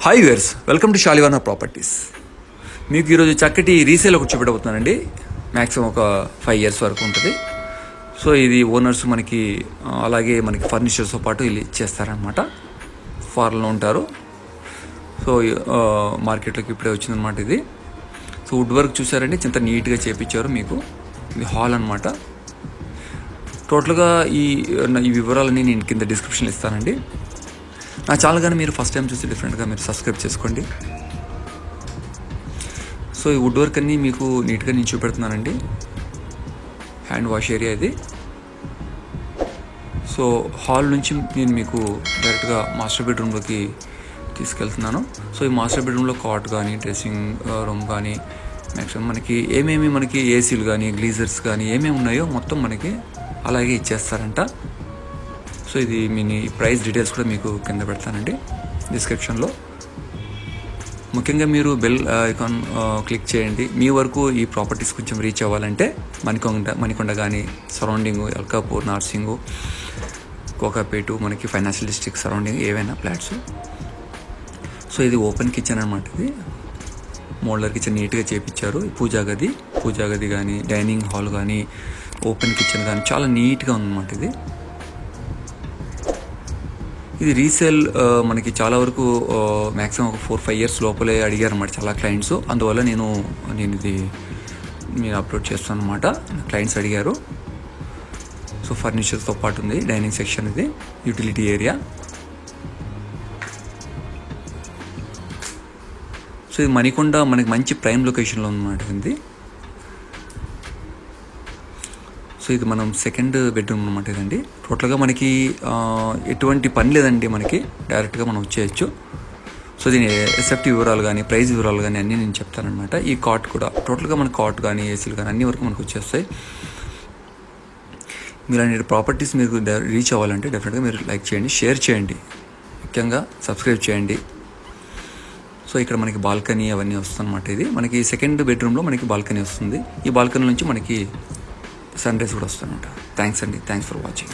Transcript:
Hi viewers, welcome to Shalivana properties. మీకు ఈరోజు చక్కటి రీసేల్ ఒకటి చూపెట్టబోతున్నానండి. మ్యాక్సిమం ఒక 5 years వరకు ఉంటుంది. సో ఇది ఓనర్స్ మనకి అలాగే మనకి ఫర్నిచర్స్తో పాటు వీళ్ళు ఇచ్చేస్తారనమాట. ఫారెన్లో ఉంటారు. సో మార్కెట్లోకి ఇప్పుడే వచ్చిందనమాట ఇది. సో వుడ్ వర్క్ చూసారండి, ఇంత నీట్గా చేపించారు. మీకు ఇది హాల్ అనమాట. టోటల్గా ఈ వివరాలన్నీ నేను కింద డిస్క్రిప్షన్లో ఇస్తానండి. నా ఛానల్ కానీ మీరు ఫస్ట్ టైం చూసి డిఫరెంట్గా మీరు సబ్స్క్రైబ్ చేసుకోండి. సో ఈ వుడ్ వర్క్ అన్నీ మీకు నీట్గా నేను చూపెడుతున్నానండి. హ్యాండ్ వాష్ ఏరియా ఇది. సో హాల్ నుంచి నేను మీకు డైరెక్ట్గా మాస్టర్ బెడ్రూమ్లోకి తీసుకెళ్తున్నాను. సో ఈ మాస్టర్ బెడ్రూమ్లో కాట్ కానీ డ్రెస్సింగ్ రూమ్ కానీ మ్యాక్సిమం మనకి ఏమేమి మనకి ఏసీలు కానీ గ్లీజర్స్ కానీ ఏమేమి ఉన్నాయో మొత్తం మనకి అలాగే ఇచ్చేస్తారంట. సో ఇది మీ ప్రైస్ డీటెయిల్స్ కూడా మీకు కింద పెడతానండి డిస్క్రిప్షన్లో. ముఖ్యంగా మీరు బెల్ ఐకాన్ క్లిక్ చేయండి. మీ వరకు ఈ ప్రాపర్టీస్ కొంచెం రీచ్ అవ్వాలంటే మణికొండ కానీ సరౌండింగ్, అల్కాపూర్, నార్సింగు, కోకాపేటు, మనకి ఫైనాన్షియల్ డిస్ట్రిక్ట్ సరౌండింగ్ ఏవైనా ఫ్లాట్స్. సో ఇది ఓపెన్ కిచెన్ అనమాట. ఇది మోడలర్ కిచెన్ నీట్గా చేపించారు. పూజా గది కానీ డైనింగ్ హాల్ కానీ ఓపెన్ కిచెన్ కానీ చాలా నీట్గా ఉందన్నమాట. ఇది రీసేల్ మనకి చాలా వరకు మ్యాక్సిమం ఒక 4-5 years లోపలే అడిగారు అన్నమాట చాలా క్లయింట్స్. అందువల్ల నేను ఇది అప్లోడ్ చేస్తాను అనమాట. క్లయింట్స్ అడిగారు. సో ఫర్నిచర్స్తో పాటు ఉంది డైనింగ్ సెక్షన్, ఇది యూటిలిటీ ఏరియా. సో ఇది మణికొండ మనకి మంచి ప్రైమ్ లొకేషన్లో ఉందన్నమాట ఇది. సో ఇది మనం సెకండ్ బెడ్రూమ్ అనమాట ఇదండి. టోటల్గా మనకి ఎటువంటి పని లేదండి, మనకి డైరెక్ట్గా మనం వచ్చేయచ్చు. సో దీని ఎస్ఎఫ్టీ వివరాలు కానీ ప్రైస్ వివరాలు కానీ అన్నీ నేను చెప్తానమాట. ఈ కాట్ కూడా టోటల్గా మనకి కాట్ కానీ ఏసీలు కానీ అన్ని వరకు మనకు వచ్చేస్తాయి. మీరు అనే ప్రాపర్టీస్ మీకు రీచ్ అవ్వాలంటే డెఫినెట్గా మీరు లైక్ చేయండి, షేర్ చేయండి, ముఖ్యంగా సబ్స్క్రైబ్ చేయండి. సో ఇక్కడ మనకి బాల్కనీ అవన్నీ వస్తుందన్నమాట. ఇది మనకి సెకండ్ బెడ్రూమ్లో మనకి బాల్కనీ వస్తుంది. ఈ బాల్కనీ నుంచి మనకి సన్ రైజ్ కూడా వస్తుందన్నమాట. థ్యాంక్స్ అండి, థ్యాంక్స్ ఫర్ వాచింగ్.